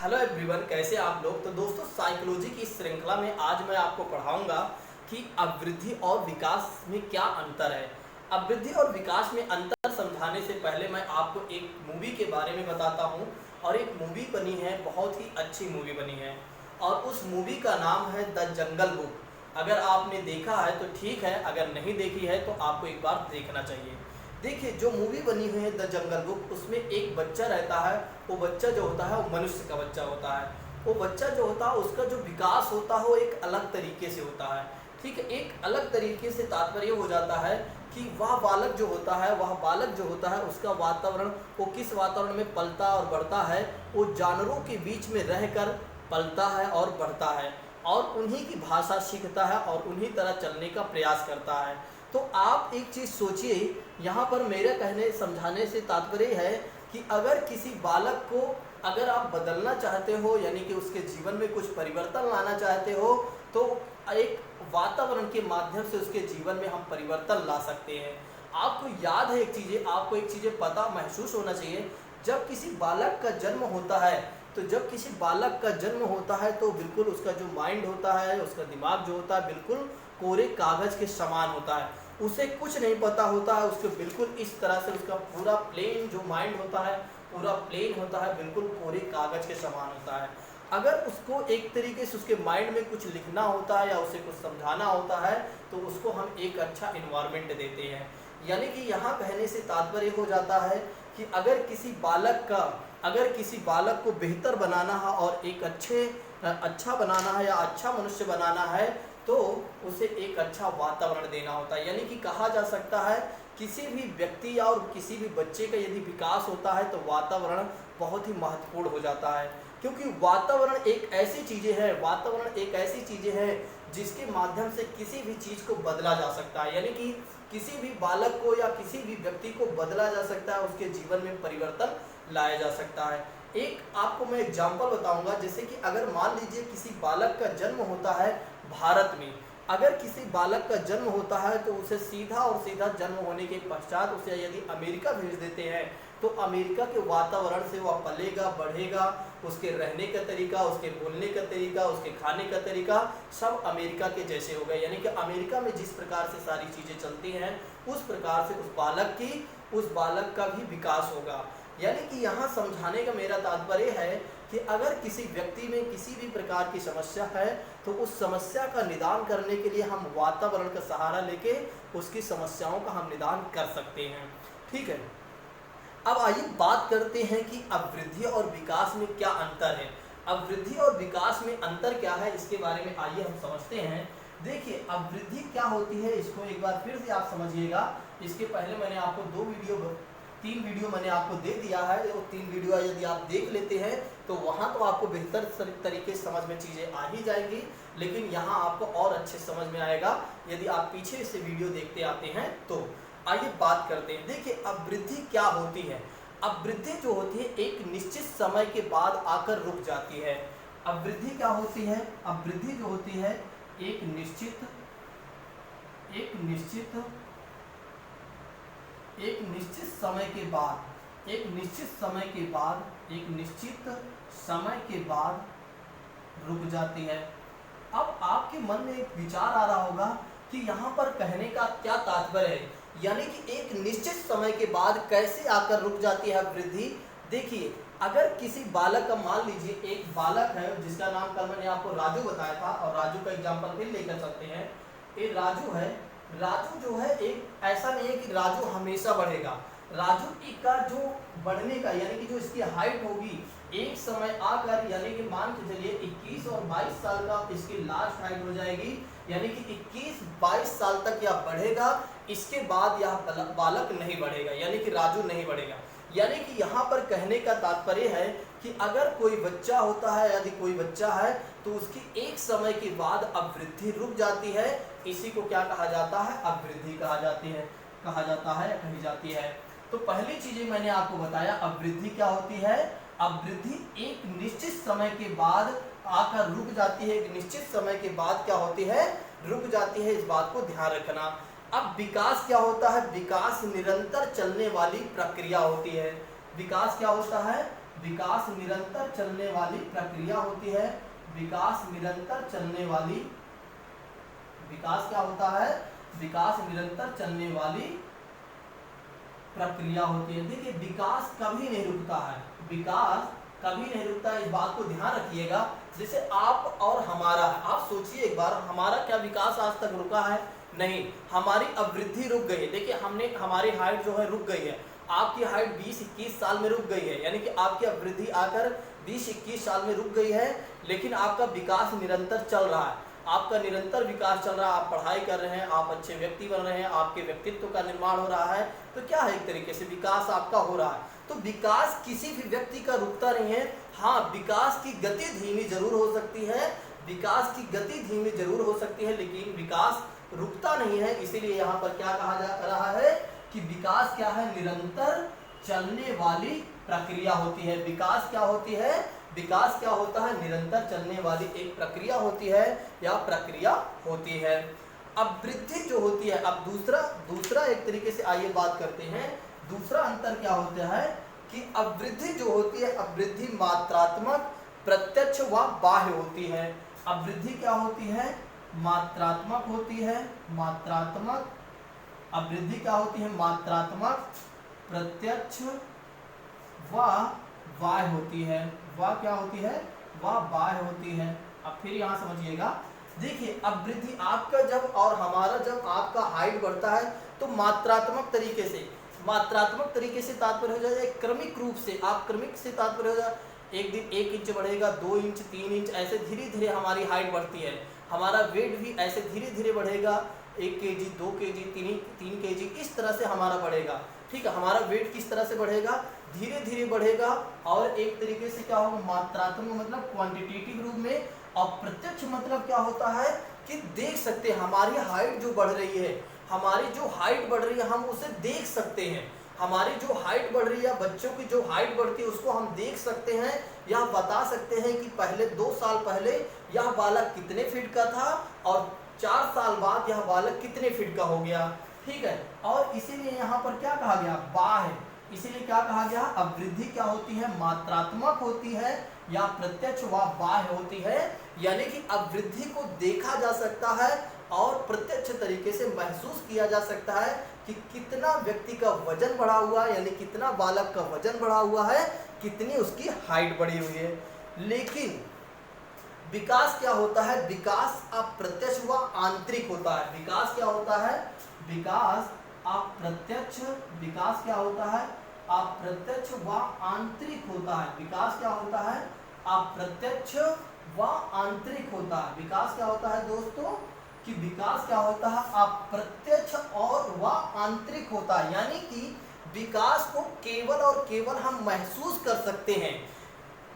Hello everyone, कैसे आप लोग। तो दोस्तों, साइकोलॉजी की इस श्रृंखला में आज मैं आपको पढ़ाऊंगा कि अवृद्धि और विकास में क्या अंतर है। अवृद्धि और विकास में अंतर समझाने से पहले मैं आपको एक मूवी के बारे में बताता हूं। और एक मूवी बनी है, बहुत ही अच्छी मूवी बनी है, और उस मूवी का नाम है द जंगल बुक। अगर आपने देखा है तो ठीक है, अगर नहीं देखी है तो आपको एक बार देखना चाहिए। देखिए, जो मूवी बनी हुई है द जंगल बुक, उसमें एक बच्चा रहता है। वो बच्चा जो होता है वो मनुष्य का बच्चा होता है। वो बच्चा जो होता है उसका जो विकास होता है वो एक अलग तरीके से होता है। ठीक है, एक अलग तरीके से तात्पर्य हो जाता है कि वह बालक जो होता है, उसका वातावरण, वो किस वातावरण में पलता और बढ़ता है। वो जानवरों के बीच में रहकर पलता है और बढ़ता है, और उन्हीं की भाषा सीखता है और उन्हीं तरह चलने का प्रयास करता है। तो आप एक चीज़ सोचिए, यहाँ पर मेरे कहने समझाने से तात्पर्य है कि अगर किसी बालक को अगर आप बदलना चाहते हो, यानी कि उसके जीवन में कुछ परिवर्तन लाना चाहते हो, तो एक वातावरण के माध्यम से उसके जीवन में हम परिवर्तन ला सकते हैं। आपको याद है एक चीज़ें, आपको एक चीज़ें पता महसूस होना चाहिए। जब किसी बालक का जन्म होता है, तो बिल्कुल उसका जो माइंड होता है, उसका दिमाग जो होता है, बिल्कुल कोरे कागज़ के समान होता है। उसे कुछ नहीं पता होता है, उसको बिल्कुल इस तरह से उसका पूरा प्लेन जो माइंड होता है, पूरा प्लेन होता है, बिल्कुल कोरे कागज़ के समान होता है। अगर उसको एक तरीके से उसके माइंड में कुछ लिखना होता है या उसे कुछ समझाना होता है, तो उसको हम एक अच्छा इन्वायरमेंट देते हैं। यानी कि यहाँ कहने से तात्पर्य हो जाता है कि अगर किसी बालक को बेहतर बनाना है और एक अच्छा बनाना है या अच्छा मनुष्य बनाना है, तो उसे एक अच्छा वातावरण देना होता है। यानी कि कहा जा सकता है, किसी भी व्यक्ति या और किसी भी बच्चे का यदि विकास होता है तो वातावरण बहुत ही महत्वपूर्ण हो जाता है। क्योंकि वातावरण एक ऐसी चीज़ें हैं जिसके माध्यम से किसी भी चीज़ को बदला जा सकता है। यानी कि किसी भी बालक को या किसी भी व्यक्ति को बदला जा सकता है, उसके जीवन में परिवर्तन लाया जा सकता है। एक आपको मैं एग्जाम्पल बताऊंगा, जैसे कि अगर मान लीजिए किसी बालक का जन्म होता है भारत में। अगर किसी बालक का जन्म होता है तो उसे सीधा जन्म होने के पश्चात उसे यदि अमेरिका भेज देते हैं, तो अमेरिका के वातावरण से वह पलेगा, बढ़ेगा। उसके रहने का तरीका, उसके बोलने का तरीका, उसके खाने का तरीका सब अमेरिका के जैसे हो गए। यानी कि अमेरिका में जिस प्रकार से सारी चीज़ें चलती हैं, उस प्रकार से उस बालक का भी विकास होगा। यानी कि यहाँ समझाने का मेरा तात्पर्य है कि अगर किसी व्यक्ति में किसी भी प्रकार की समस्या है, तो उस समस्या का निदान करने के लिए हम वातावरण का सहारा लेके उसकी समस्याओं का हम निदान कर सकते हैं। ठीक है, अब आइए बात करते हैं कि अवृद्धि और विकास में क्या अंतर है। अवृद्धि और विकास में अंतर क्या है, इसके बारे में आइए हम समझते हैं। देखिए, अवृद्धि क्या होती है, इसको एक बार फिर से आप समझिएगा। इसके पहले मैंने आपको 3 वीडियो मैंने आपको दे दिया है। वो 3 वीडियो यदि आप देख लेते हैं तो वहाँ तो आपको बेहतर तरीके से समझ में चीज़ें आ ही जाएंगी, लेकिन यहाँ आपको और अच्छे समझ में आएगा यदि आप पीछे से वीडियो देखते आते हैं। तो आइए बात करते हैं। देखिए, अवृद्धि क्या होती है। अवृद्धि जो होती है एक निश्चित समय के बाद आकर रुक जाती है। अवृद्धि क्या होती है? अवृद्धि जो होती है एक निश्चित समय के बाद रुक जाती है। अब आपके मन में एक विचार आ रहा होगा कि यहाँ पर कहने का क्या तात्पर्य है, यानी कि एक निश्चित समय के बाद कैसे आकर रुक जाती है वृद्धि। देखिए, अगर किसी बालक का, मान लीजिए एक बालक है जिसका नाम कल मैंने आपको राजू बताया था, और राजू का एग्जाम्पल फिर लेकर चलते हैं। ये राजू है। राजू जो है, एक ऐसा नहीं है कि राजू हमेशा बढ़ेगा। राजू का जो बढ़ने का, यानी कि जो इसकी हाइट होगी, एक समय आकर, यानी कि मान के चलिए 21 और 22 साल का इसकी लास्ट हाइट हो जाएगी। यानी कि 21-22 साल तक यह बढ़ेगा, इसके बाद यह बालक नहीं बढ़ेगा, यानी कि राजू नहीं बढ़ेगा। यानी कि यहाँ पर कहने का तात्पर्य है कि अगर कोई बच्चा होता है, यदि कोई बच्चा है, तो उसकी एक समय के बाद अवृद्धि रुक जाती है। इसी को क्या कहा जाता है? अवृद्धि कहा जाती है। तो पहली चीजें मैंने आपको बताया, अवृद्धि क्या होती है। अवृद्धि एक निश्चित समय के बाद आकर रुक जाती है। एक निश्चित समय के बाद क्या होती है? रुक जाती है। इस बात को ध्यान रखना। अब विकास क्या होता है? विकास निरंतर चलने वाली प्रक्रिया होती है। विकास क्या होता है? विकास निरंतर चलने वाली प्रक्रिया होती है। विकास निरंतर चलने वाली, विकास क्या होता है? विकास निरंतर चलने वाली प्रक्रिया होती है। देखिए विकास कभी नहीं रुकता है, विकास कभी नहीं रुकता, इस बात को ध्यान रखिएगा। जैसे आप और हमारा, आप सोचिए एक बार, हमारा क्या विकास आज तक रुका है? नहीं, हमारी अब वृद्धि रुक गई है। देखिए हमारी हाइट जो है रुक गई है, आपकी हाइट 20-21 साल में रुक गई है, यानी कि आपकी अब वृद्धि आकर 20-21 साल में रुक गई है, लेकिन आपका विकास निरंतर चल रहा है, आपका निरंतर विकास चल रहा है, आप पढ़ाई कर रहे हैं, आप अच्छे व्यक्ति बन रहे हैं, आपके व्यक्तित्व का निर्माण हो रहा है, तो क्या है, एक तरीके से विकास आपका हो रहा है। तो विकास किसी भी व्यक्ति का रुकता नहीं है। हाँ, विकास की गति धीमी जरूर हो सकती है, विकास की गति धीमी जरूर हो सकती है, लेकिन विकास रुकता नहीं है। इसीलिए यहाँ पर क्या कहा जा रहा है कि विकास क्या है? निरंतर चलने वाली प्रक्रिया होती है। विकास क्या होती है? विकास क्या होता है? निरंतर चलने वाली एक प्रक्रिया होती है या प्रक्रिया होती है। अब वृद्धि जो होती है, अब दूसरा एक तरीके से आइए बात करते हैं, दूसरा अंतर क्या होता है कि अब वृद्धि जो होती है, अब वृद्धि मात्रात्मक, प्रत्यक्ष व बाह्य होती है। अब वृद्धि क्या होती है? मात्रात्मक होती है, मात्रात्मक। अब वृद्धि क्या होती है? मात्रात्मक, प्रत्यक्ष व बाह्य होती है। वह क्या होती है? वह बाह्य होती है। अब फिर यहाँ समझिएगा, देखिए अब वृद्धि आपका जब और हमारा जब आपका हाइट बढ़ता है तो मात्रात्मक तरीके से, मात्रात्मक तरीके से तात्पर्य हो जाए क्रमिक रूप से, आप क्रमिक से तात्पर्य हो जाए, एक दिन 1 इंच बढ़ेगा, 2 इंच, 3 इंच, ऐसे धीरे धीरे हमारी हाइट बढ़ती है, हमारा वेट भी ऐसे धीरे धीरे बढ़ेगा, 1 केजी, 2 केजी, 3 केजी, इस तरह से हमारा बढ़ेगा। ठीक है, हमारा वेट किस तरह से बढ़ेगा? धीरे धीरे बढ़ेगा। और एक तरीके से क्या होगा? मात्रात्मक मतलब क्वांटिटेटिव रूप में, और प्रत्यक्ष मतलब क्या होता है कि देख सकते हैं हमारी हाइट जो बढ़ रही है, हमारी जो हाइट बढ़ रही है हम उसे देख सकते हैं, हमारी जो हाइट बढ़ रही है, बच्चों की जो हाइट बढ़ती है उसको हम देख सकते हैं, या बता सकते हैं कि पहले 2 साल पहले यह बालक कितने फीट का था और 4 साल बाद यह बालक कितने फीट का हो गया। ठीक है, और इसीलिए यहाँ पर क्या कहा गया? बाह्य। इसीलिए क्या कहा गया? अब वृद्धि क्या होती है? मात्रात्मक होती है या प्रत्यक्ष व बाह्य होती है, यानी कि अब वृद्धि को देखा जा सकता है और प्रत्यक्ष तरीके से महसूस किया जा सकता है कि कितना व्यक्ति का वजन बढ़ा हुआ है, यानी कितना बालक का वजन बढ़ा हुआ है, कितनी उसकी हाइट बढ़ी हुई है। लेकिन विकास क्या होता है? विकास अप्रत्यक्ष व आंतरिक होता है। विकास क्या होता है? विकास अप्रत्यक्ष, विकास क्या होता है? अप्रत्यक्ष व आंतरिक होता है। विकास क्या होता है? अप्रत्यक्ष व आंतरिक होता है। विकास क्या होता है दोस्तों? कि विकास क्या होता है? अप्रत्यक्ष और व आंतरिक होता है, यानी कि विकास को केवल और केवल हम महसूस कर सकते हैं,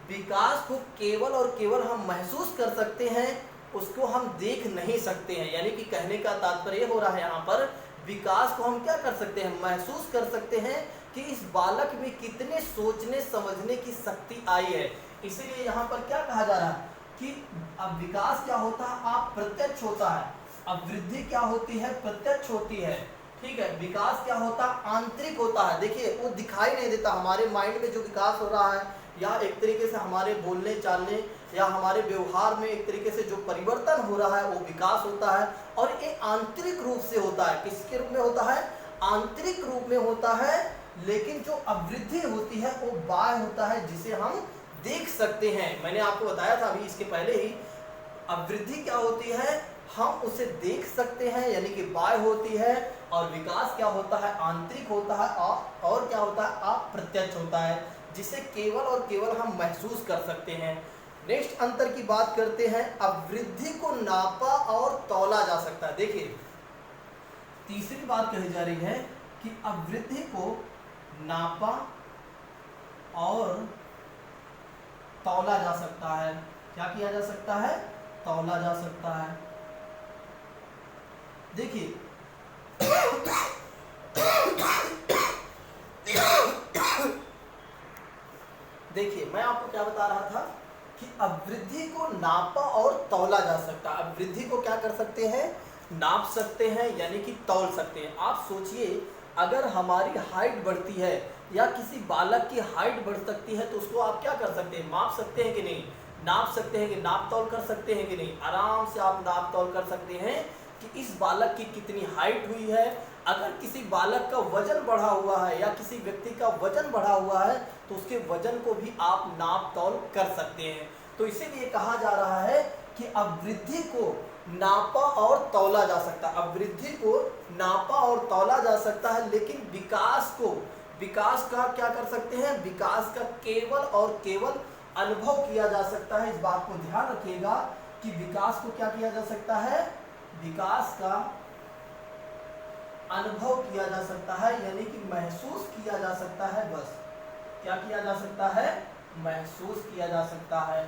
विकास को केवल और केवल हम महसूस कर सकते हैं, उसको हम देख नहीं सकते हैं। यानी कि कहने का तात्पर्य हो रहा है यहाँ पर, विकास को हम क्या कर सकते हैं? महसूस कर सकते हैं कि इस बालक में कितने सोचने समझने की शक्ति आई है। इसीलिए यहाँ पर क्या कहा जा रहा है कि अब विकास क्या होता है? अप्रत्यक्ष होता है। अब वृद्धि क्या होती है? प्रत्यक्ष होती है। ठीक है, विकास क्या होता है? आंतरिक होता है। देखिए वो दिखाई नहीं देता, हमारे माइंड में जो विकास हो रहा है, या एक तरीके से हमारे बोलने चालने या हमारे व्यवहार में एक तरीके से जो परिवर्तन हो रहा है वो विकास होता है, और ये आंतरिक रूप से होता है। किसके रूप में होता है? आंतरिक रूप में होता है। लेकिन जो अवृद्धि होती है वो बाह्य होता है, जिसे हम देख सकते हैं। मैंने आपको बताया था अभी इसके पहले ही, अवृद्धि क्या होती है? हम उसे देख सकते हैं, यानी कि बाह्य होती है, और विकास क्या होता है? आंतरिक होता है, और क्या होता है? अप्रत्यक्ष होता है, जिसे केवल और केवल हम महसूस कर सकते हैं। नेक्स्ट अंतर की बात करते हैं, अब वृद्धि को नापा और तौला जा सकता है। देखिए तीसरी बात कही जा रही है कि अब वृद्धि को नापा और तौला जा सकता है। क्या किया जा सकता है? तौला जा सकता है। देखिए देखिए मैं आपको क्या बता रहा था कि अब वृद्धि को नापा और तौला जा सकता है। अब वृद्धि को क्या कर सकते हैं? नाप सकते हैं, यानी कि तौल सकते हैं। आप सोचिए अगर हमारी हाइट बढ़ती है या किसी बालक की हाइट बढ़ सकती है तो उसको आप क्या कर सकते हैं, माप सकते हैं कि नहीं, नाप सकते हैं कि नाप तौल कर सकते हैं कि नहीं, आराम से आप नाप तौल कर सकते हैं कि इस बालक की कितनी हाइट हुई है। अगर किसी बालक का वजन बढ़ा हुआ है या किसी व्यक्ति का वजन बढ़ा हुआ है तो उसके वजन को भी आप नाप तौल कर सकते हैं। तो इसीलिए कहा जा रहा है कि अवृद्धि को नापा और तौला जा सकता है, अवृद्धि को नापा और तौला जा सकता है, लेकिन विकास का क्या कर सकते हैं, विकास का केवल और केवल अनुभव किया जा सकता है। इस बात को ध्यान रखिएगा कि विकास को क्या किया जा सकता है, विकास का अनुभव किया जा सकता है, यानी कि महसूस किया जा सकता है। बस क्या किया जा सकता है, महसूस किया जा सकता है।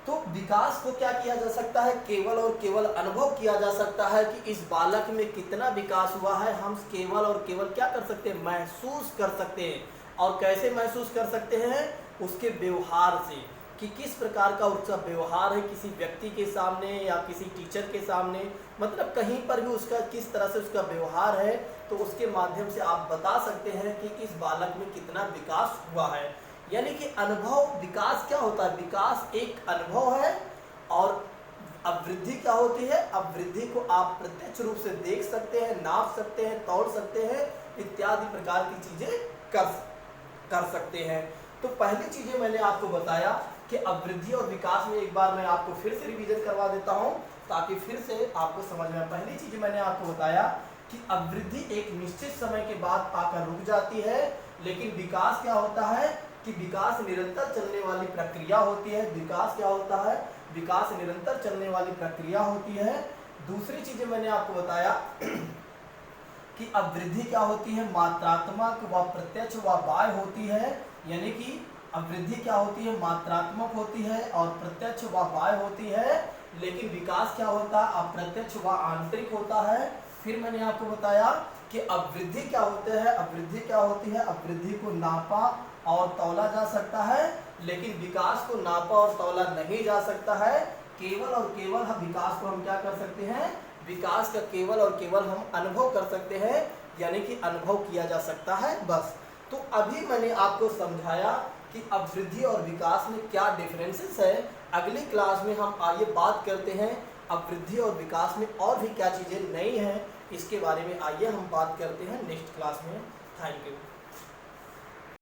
तो विकास को क्या किया जा सकता है, केवल और केवल अनुभव किया जा सकता है कि इस बालक में कितना विकास हुआ है। हम केवल और केवल क्या कर सकते हैं, महसूस कर सकते हैं। और कैसे महसूस कर सकते हैं, उसके व्यवहार से, कि किस प्रकार का उसका व्यवहार है किसी व्यक्ति के सामने या किसी टीचर के सामने, मतलब कहीं पर भी उसका किस तरह से उसका व्यवहार है, तो उसके माध्यम से आप बता सकते हैं कि इस बालक में कितना विकास हुआ है। यानी कि अनुभव, विकास क्या होता है, विकास एक अनुभव है। और अवृद्धि क्या होती है, अवृद्धि को आप प्रत्यक्ष रूप से देख सकते हैं, नाप सकते हैं, तौल सकते हैं, इत्यादि प्रकार की चीजें कर सकते हैं। तो पहली चीजें मैंने आपको बताया कि अवृद्धि और विकास में, एक बार मैं आपको फिर से रिवीजन करवा देता हूं ताकि फिर से आपको समझ में आए। पहली चीज मैंने आपको बताया कि अवृद्धि एक निश्चित समय के बाद आकर रुक जाती है, लेकिन विकास क्या होता है कि विकास निरंतर चलने वाली प्रक्रिया होती है। विकास क्या होता है, विकास निरंतर चलने वाली प्रक्रिया होती है। दूसरी चीजें मैंने आपको बताया कि अवृद्धि क्या होती है, मात्रात्मक व प्रत्यक्ष व बाह्य होती है। यानी कि अवृद्धि क्या होती है, मात्रात्मक होती है और प्रत्यक्ष व बाह्य होती है, लेकिन विकास क्या होता है, अप्रत्यक्ष व आंतरिक होता है। फिर मैंने आपको बताया कि अवृद्धि क्या होते हैं, अवृद्धि क्या होती है, अवृद्धि को नापा और तौला जा सकता है, लेकिन विकास को नापा और तौला नहीं जा सकता है। केवल और केवल हम विकास को हम क्या कर सकते हैं, विकास का केवल और केवल हम अनुभव कर सकते हैं, यानी कि अनुभव किया जा सकता है। बस, तो अभी मैंने आपको समझाया कि अवृद्धि और विकास में क्या डिफरेंसेस है। अगली क्लास में हम आइए बात करते हैं अवृद्धि और विकास में और भी क्या चीज़ें नई हैं, इसके बारे में आइए हम बात करते हैं नेक्स्ट क्लास में। Thank you.